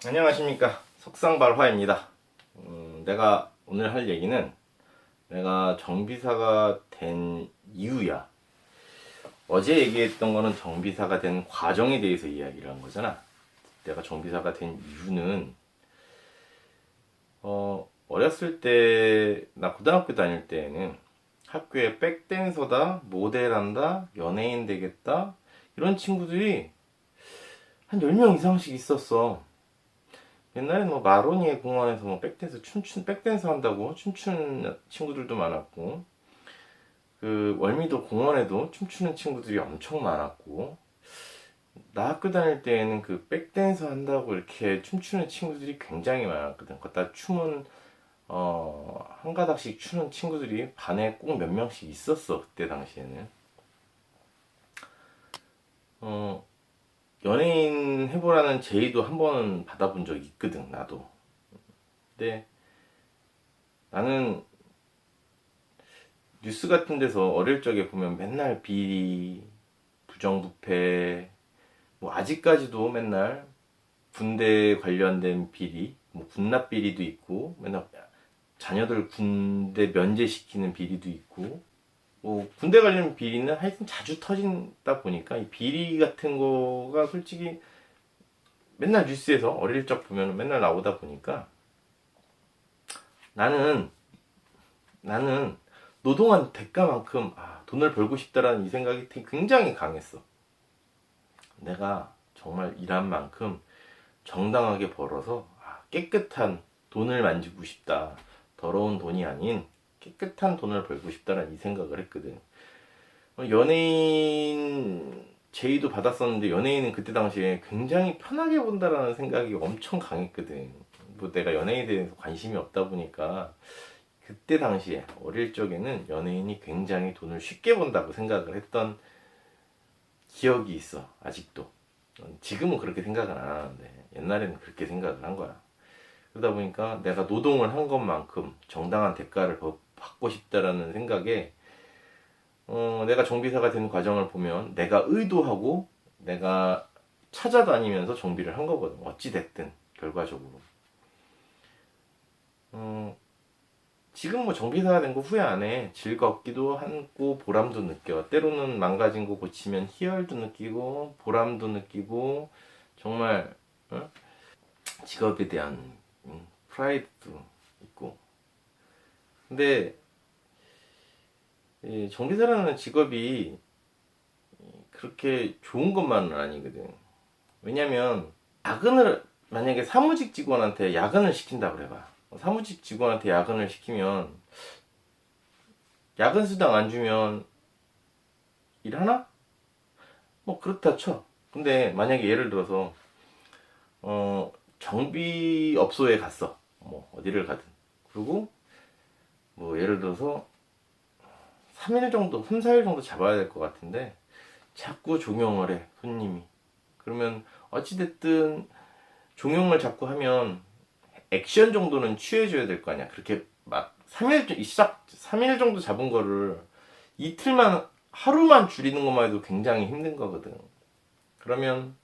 안녕하십니까, 석상발화입니다. 내가 오늘 할 얘기는 내가 정비사가 된 이유야. 어제 얘기했던 거는 정비사가 된 과정에 대해서 이야기를 한 거잖아. 내가 정비사가 된 이유는 어렸을 때, 나 고등학교 다닐 때에는 학교에 백댄서다, 모델한다, 연예인 되겠다 이런 친구들이 한 10명 이상씩 있었어. 옛날에 뭐 마로니에 공원에서 뭐 백댄스 한다고 춤추는 친구들도 많았고, 그 월미도 공원에도 춤추는 친구들이 엄청 많았고, 나 학교 다닐 때에는 그 백댄스 한다고 이렇게 춤추는 친구들이 굉장히 많았거든. 거기다 춤은 한 가닥씩 추는 친구들이 반에 꼭 몇 명씩 있었어. 그때 당시에는. 어, 연예인 해보라는 제의도 한 번은 받아본 적이 있거든, 나도. 근데 나는 뉴스 같은 데서 어릴 적에 보면 맨날 비리, 부정부패, 뭐 아직까지도 맨날 군대 관련된 비리, 뭐 군납 비리도 있고, 맨날 자녀들 군대 면제시키는 비리도 있고, 뭐 군대 관련 비리는 하여튼 자주 터진다 보니까 이 비리 같은 거가 솔직히 맨날 뉴스에서 어릴 적 보면 맨날 나오다 보니까 나는 나는 노동한 대가만큼 돈을 벌고 싶다라는 이 생각이 굉장히 강했어. 내가 정말 일한 만큼 정당하게 벌어서 깨끗한 돈을 만지고 싶다. 더러운 돈이 아닌 깨끗한 돈을 벌고 싶다는 이 생각을 했거든. 연예인 제의도 받았었는데 연예인은 그때 당시에 굉장히 편하게 본다라는 생각이 엄청 강했거든. 뭐 내가 연예인에 대해서 관심이 없다 보니까 그때 당시에 어릴 적에는 연예인이 굉장히 돈을 쉽게 번다고 생각을 했던 기억이 있어. 아직도. 지금은 그렇게 생각은 안 하는데 옛날에는 그렇게 생각을 한 거야. 그러다 보니까 내가 노동을 한 것만큼 정당한 대가를 받고 싶다라는 생각에 내가 정비사가 된 과정을 보면 내가 의도하고 내가 찾아다니면서 정비를 한 거거든. 어찌 됐든 결과적으로. 지금 뭐 정비사가 된 거 후회 안 해. 즐겁기도 하고 보람도 느껴. 때로는 망가진 거 고치면 희열도 느끼고 보람도 느끼고 정말 직업에 대한 프라이드도 있고. 근데 이 정비사라는 직업이 그렇게 좋은 것만은 아니거든. 왜냐면 야근을 만약에 사무직 직원한테 야근을 시킨다 그래봐. 사무직 직원한테 야근을 시키면 야근 수당 안 주면 일하나? 뭐 그렇다 쳐. 근데 만약에 예를 들어서 정비업소에 갔어. 뭐 어디를 가든. 그리고 뭐 예를 들어서 3일 정도, 3, 4일 정도 잡아야 될 것 같은데 자꾸 종용을 해, 손님이. 그러면 어찌됐든 종용을 자꾸 하면 액션 정도는 취해줘야 될 거 아니야. 그렇게 막 3일, 시작 3일 정도 잡은 거를 이틀만, 하루만 줄이는 것만 해도 굉장히 힘든 거거든. 그러면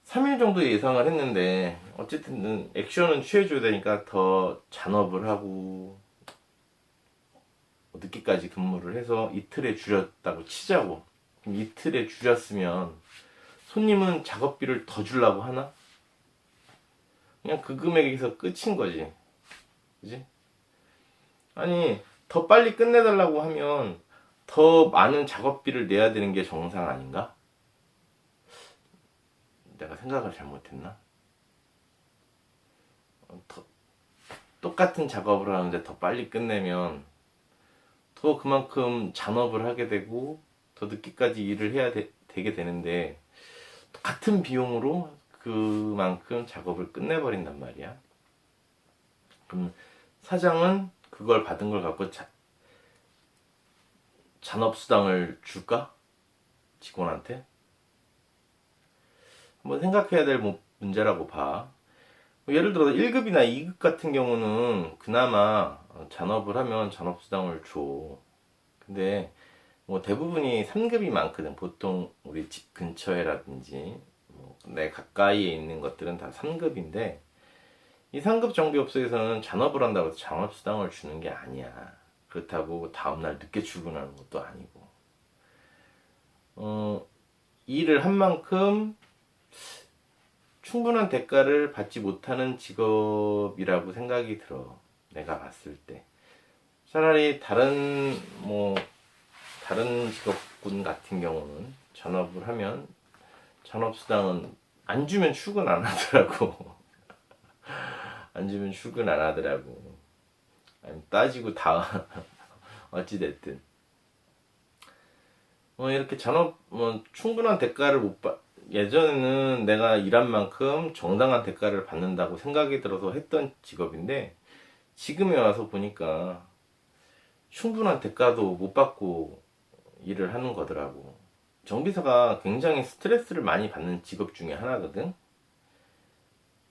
3일 정도 예상을 했는데 어쨌든 액션은 취해줘야 되니까 더 잔업을 하고 늦게까지 근무를 해서 이틀에 줄였다고 치자고. 그럼 이틀에 줄였으면 손님은 작업비를 더 주려고 하나? 그냥 그 금액에서 끝인 거지. 그지? 아니, 더 빨리 끝내달라고 하면 더 많은 작업비를 내야 되는 게 정상 아닌가? 내가 생각을 잘못했나? 더, 똑같은 작업을 하는데 더 빨리 끝내면 더 그만큼 잔업을 하게 되고 더 늦게까지 일을 해야 되게 되는데 같은 비용으로 그만큼 작업을 끝내버린단 말이야. 그럼 사장은 그걸 받은 걸 갖고 잔업수당을 줄까? 직원한테? 한번 생각해야 될 문제라고 봐. 예를 들어 1급이나 2급 같은 경우는 그나마 잔업을 하면 잔업수당을 줘. 근데 뭐 대부분이 3급이 많거든. 보통 우리 집 근처에라든지 뭐 내 가까이에 있는 것들은 다 3급인데 이 상급 정비업소에서는 잔업을 한다고 해서 잔업수당을 주는 게 아니야. 그렇다고 다음날 늦게 출근하는 것도 아니고 일을 한 만큼 충분한 대가를 받지 못하는 직업이라고 생각이 들어. 내가 봤을 때 차라리 다른 직업군 같은 경우는 잔업을 하면 잔업수당은 안 주면 출근 안 하더라고. 안 주면 출근 안 하더라고. 아니, 따지고 다 어찌됐든 이렇게 충분한 대가를 못 받. 예전에는 내가 일한 만큼 정당한 대가를 받는다고 생각이 들어서 했던 직업인데 지금에 와서 보니까 충분한 대가도 못 받고 일을 하는 거더라고. 정비사가 굉장히 스트레스를 많이 받는 직업 중에 하나거든.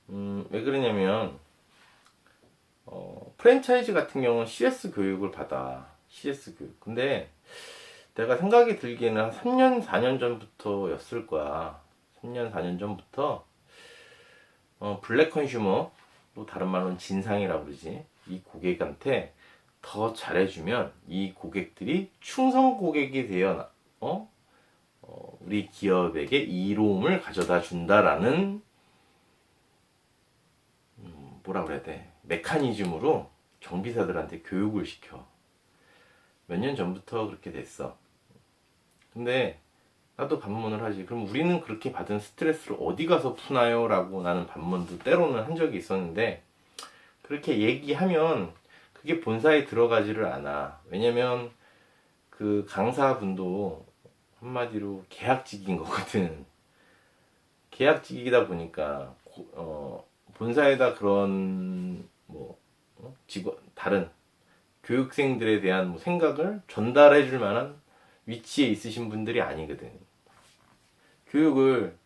왜 그러냐면 프랜차이즈 같은 경우는 CS 교육을 받아. CS 교육. 근데 내가 생각이 들기에는 한 3년, 4년 전부터였을 거야. 3년, 4년 전부터 블랙 컨슈머, 또 다른 말로는 진상이라고 그러지. 이 고객한테 더 잘해주면 이 고객들이 충성 고객이 되어 우리 기업에게 이로움을 가져다 준다라는 뭐라 그래야 돼? 메커니즘으로 정비사들한테 교육을 시켜. 몇 년 전부터 그렇게 됐어. 근데 나도 반문을 하지. 그럼 우리는 그렇게 받은 스트레스를 어디 가서 푸나요? 라고 나는 반문도 때로는 한 적이 있었는데 그렇게 얘기하면 그게 본사에 들어가지를 않아. 왜냐면 그 강사분도 한마디로 계약직인 거거든. 계약직이다 보니까 본사에다 그런 다른 교육생들에 대한 생각을 전달해 줄 만한 위치에 있으신 분들이 아니거든. 교육을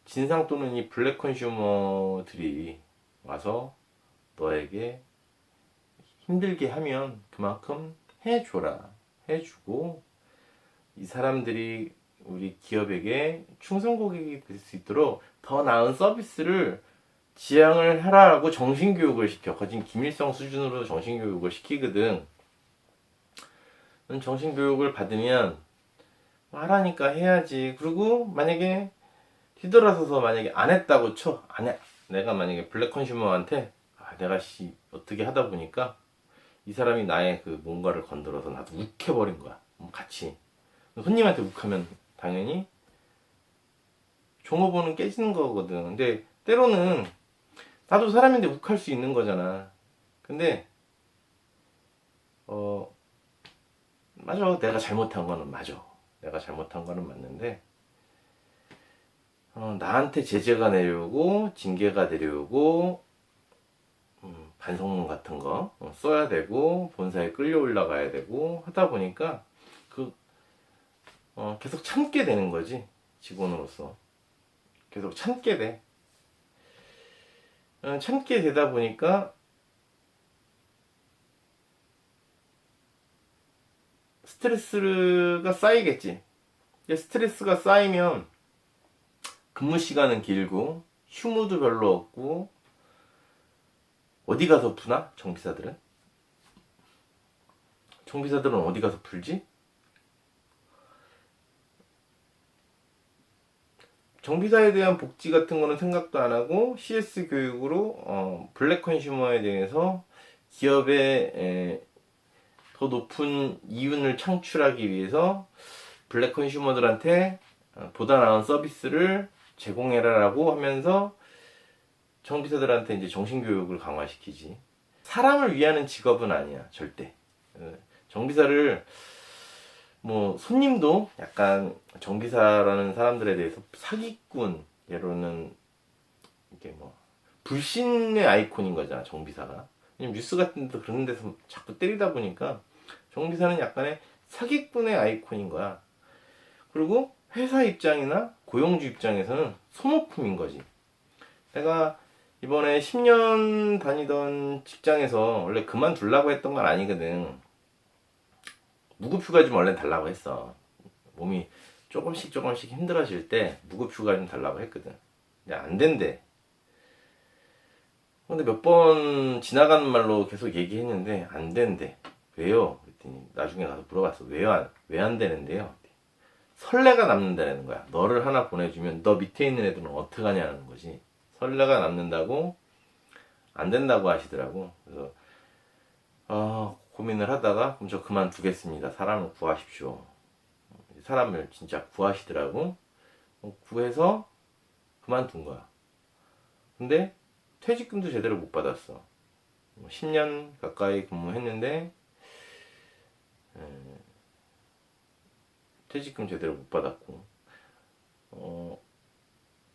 진상 또는 이 블랙 컨슈머들이 와서 너에게 힘들게 하면 그만큼 해줘라. 해주고 이 사람들이 우리 기업에게 충성 고객이 될 수 있도록 더 나은 서비스를 지향을 하라고 정신교육을 시켜. 거진 김일성 수준으로 정신교육을 시키거든. 정신교육을 받으면 하라니까 해야지. 그리고 만약에 뒤돌아서서 만약에 안 했다고 쳐. 안 해. 내가 만약에 블랙 컨슈머한테 내가 어떻게 하다 보니까 이 사람이 나의 그 뭔가를 건드려서 나도 욱해버린 거야. 같이. 손님한테 욱하면 당연히 종업원은 깨지는 거거든. 근데 때로는 나도 사람인데 욱할 수 있는 거잖아. 근데 맞아. 내가 잘못한 거는 맞아. 내가 잘못한 거는 맞는데 나한테 제재가 내려오고 징계가 내려오고 반성문 같은 거 써야 되고 본사에 끌려 올라가야 되고 하다 보니까 계속 참게 되는 거지. 직원으로서 계속 참게 돼. 참게 되다 보니까 스트레스가 쌓이겠지. 스트레스가 쌓이면 근무 시간은 길고 휴무도 별로 없고 어디 가서 푸나? 정비사들은 어디 가서 풀지? 정비사에 대한 복지 같은 거는 생각도 안 하고 CS 교육으로 블랙 컨슈머에 대해서 기업의 더 높은 이윤을 창출하기 위해서 블랙 컨슈머들한테 보다 나은 서비스를 제공해라라고 하면서 정비사들한테 이제 정신교육을 강화시키지. 사람을 위하는 직업은 아니야, 절대. 정비사를 손님도 약간 정비사라는 사람들에 대해서 사기꾼, 예로는 이게 불신의 아이콘인 거잖아, 정비사가. 왜냐면 뉴스 같은 데도 그런 데서 자꾸 때리다 보니까 정비사는 약간의 사기꾼의 아이콘인 거야. 그리고 회사 입장이나 고용주 입장에서는 소모품인 거지. 내가 이번에 10년 다니던 직장에서 원래 그만두려고 했던 건 아니거든. 무급휴가 좀 원래 달라고 했어. 몸이 조금씩 힘들어질 때 무급휴가 좀 달라고 했거든. 이제 안 된대. 근데 몇 번 지나가는 말로 계속 얘기했는데 안 된대. 왜요? 그랬더니 나중에 가서 물어봤어. 왜 안 되는데요? 선례가 남는다는 거야. 너를 하나 보내주면 너 밑에 있는 애들은 어떻게 하냐는 거지. 선례가 남는다고 안 된다고 하시더라고. 그래서 고민을 하다가 그럼 저 그만두겠습니다. 사람을 구하십시오. 사람을 진짜 구하시더라고. 구해서 그만둔 거야. 근데 퇴직금도 제대로 못 받았어. 10년 가까이 근무했는데 퇴직금 제대로 못 받았고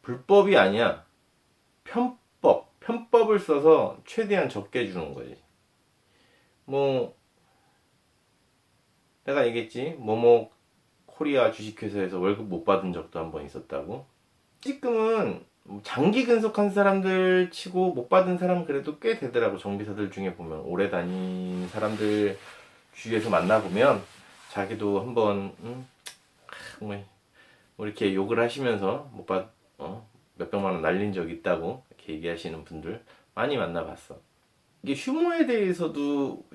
불법이 아니야. 편법을 써서 최대한 적게 주는 거지. 뭐 내가 얘기했지. 뭐뭐 코리아 주식회사에서 월급 못 받은 적도 한 번 있었다고. 퇴직금은 장기 근속한 사람들 치고 못 받은 사람 그래도 꽤 되더라고. 정비사들 중에 보면 오래 다닌 사람들 주위에서 만나보면 자기도 한번 뭐 이렇게 욕을 하시면서 몇백만 원 날린 적 있다고 이렇게 얘기하시는 분들 많이 만나봤어. 이게 휴무에 대해서도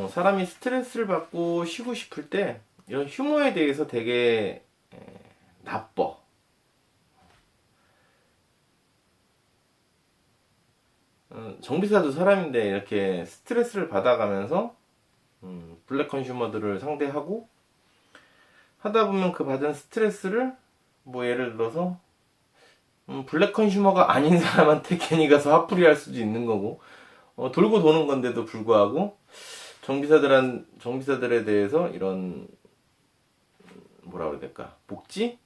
사람이 스트레스를 받고 쉬고 싶을 때 이런 휴무에 대해서 되게 나빠. 정비사도 사람인데 이렇게 스트레스를 받아가면서 블랙 컨슈머들을 상대하고 하다 보면 그 받은 스트레스를 뭐 예를 들어서 블랙 컨슈머가 아닌 사람한테 괜히 가서 화풀이 할 수도 있는 거고 돌고 도는 건데도 불구하고 정비사들에 대해서 이런 뭐라 그래야 될까 복지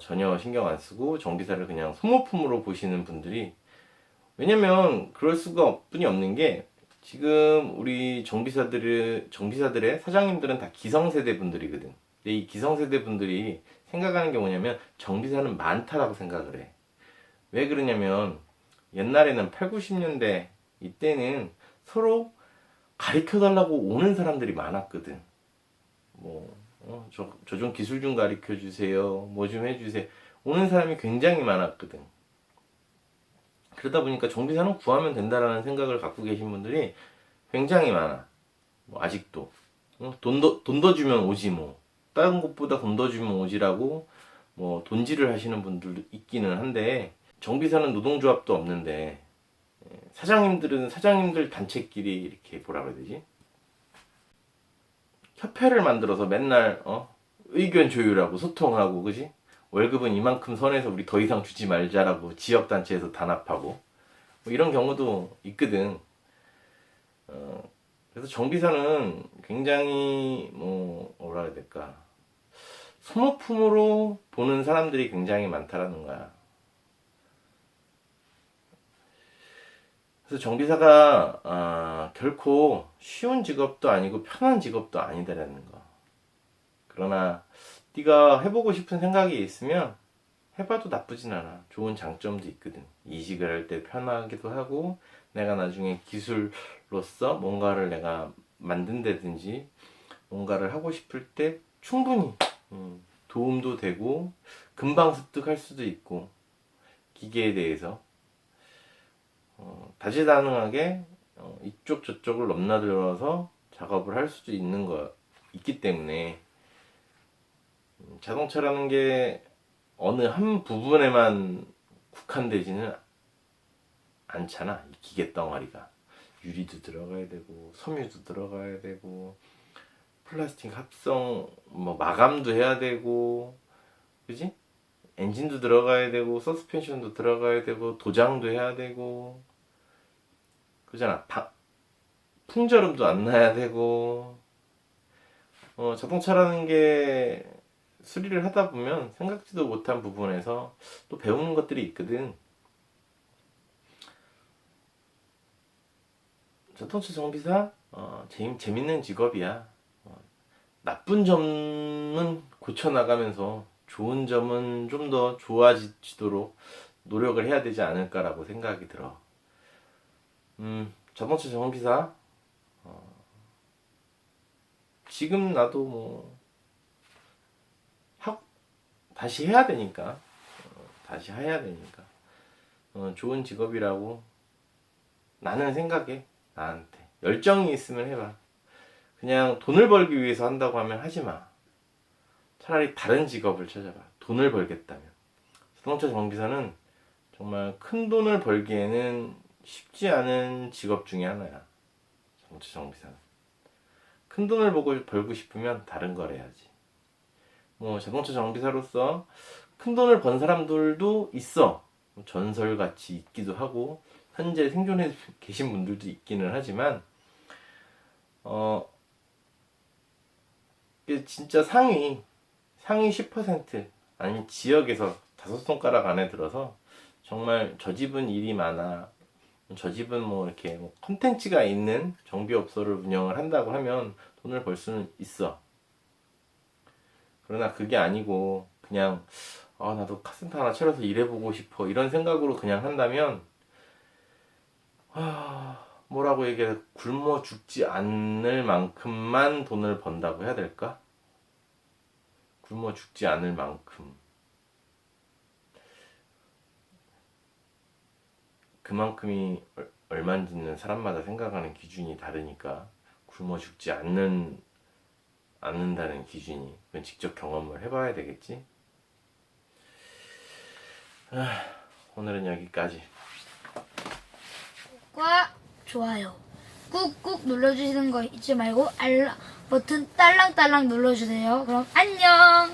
전혀 신경 안 쓰고 정비사를 그냥 소모품으로 보시는 분들이 왜냐면 그럴 수가 뿐이 없는 게 지금 우리 정비사들의 사장님들은 다 기성세대 분들이거든. 근데 이 기성세대 분들이 생각하는 게 뭐냐면 정비사는 많다라고 생각을 해. 왜 그러냐면 옛날에는 8, 90년대 이때는 서로 가르쳐 달라고 오는 사람들이 많았거든. 저 좀 기술 좀 가르쳐 주세요. 뭐 좀 해주세요. 오는 사람이 굉장히 많았거든. 그러다 보니까 정비사는 구하면 된다라는 생각을 갖고 계신 분들이 굉장히 많아. 아직도. 돈 더 주면 오지 뭐. 다른 곳보다 돈 더 주면 오지라고 돈질을 하시는 분들도 있기는 한데 정비사는 노동조합도 없는데 사장님들은 사장님들 단체끼리 이렇게 뭐라 그래야 되지? 협회를 만들어서 맨날 의견 조율하고 소통하고 그지? 월급은 이만큼 선에서 우리 더 이상 주지 말자라고 지역단체에서 단합하고 이런 경우도 있거든. 그래서 정비사는 굉장히 뭐라 해야 될까 소모품으로 보는 사람들이 굉장히 많다라는 거야. 그래서 정비사가 결코 쉬운 직업도 아니고 편한 직업도 아니다라는 거. 그러나 네가 해보고 싶은 생각이 있으면 해봐도 나쁘진 않아. 좋은 장점도 있거든. 이직을 할 때 편하기도 하고 내가 나중에 기술로서 뭔가를 내가 만든다든지 뭔가를 하고 싶을 때 충분히 도움도 되고 금방 습득할 수도 있고 기계에 대해서 다재다능하게 이쪽 저쪽을 넘나들어서 작업을 할 수도 있는 거 있기 때문에 자동차라는 게 어느 한 부분에만 국한되지는 않잖아. 이 기계 덩어리가 유리도 들어가야 되고 섬유도 들어가야 되고 플라스틱 합성 마감도 해야 되고 그지? 엔진도 들어가야 되고 서스펜션도 들어가야 되고 도장도 해야 되고 그잖아. 풍절음도 안 나야 되고 자동차라는 게 수리를 하다 보면 생각지도 못한 부분에서 또 배우는 것들이 있거든. 자동차 정비사 재밌는 직업이야. 나쁜 점은 고쳐나가면서 좋은 점은 좀 더 좋아지도록 노력을 해야 되지 않을까라고 생각이 들어. 자동차 정비사 지금 나도 다시 해야 되니까 다시 해야 되니까. 좋은 직업이라고 나는 생각해. 나한테 열정이 있으면 해봐. 그냥 돈을 벌기 위해서 한다고 하면 하지 마. 차라리 다른 직업을 찾아봐. 돈을 벌겠다면. 자동차 정비사는 정말 큰 돈을 벌기에는 쉽지 않은 직업 중에 하나야. 자동차 정비사는. 큰 돈을 벌고 싶으면 다른 걸 해야지. 뭐 자동차 정비사로서 큰 돈을 번 사람들도 있어. 전설같이 있기도 하고 현재 생존해 계신 분들도 있기는 하지만 이게 진짜 상위 10% 아니 지역에서 5손가락 안에 들어서 정말 저 집은 일이 많아, 저 집은 뭐 이렇게 뭐 컨텐츠가 있는 정비업소를 운영을 한다고 하면 돈을 벌 수는 있어. 그러나 그게 아니고 그냥 나도 카센터 하나 차려서 일해보고 싶어 이런 생각으로 그냥 한다면 뭐라고 얘기해, 굶어 죽지 않을 만큼만 돈을 번다고 해야 될까? 굶어 죽지 않을 만큼. 그만큼이 얼마인지는 사람마다 생각하는 기준이 다르니까 굶어 죽지 않는다는 기준이, 그건 직접 경험을 해봐야 되겠지. 오늘은 여기까지. 구독과 좋아요 꾹꾹 눌러주시는 거 잊지 말고 알람 버튼 딸랑딸랑 눌러주세요. 그럼 안녕.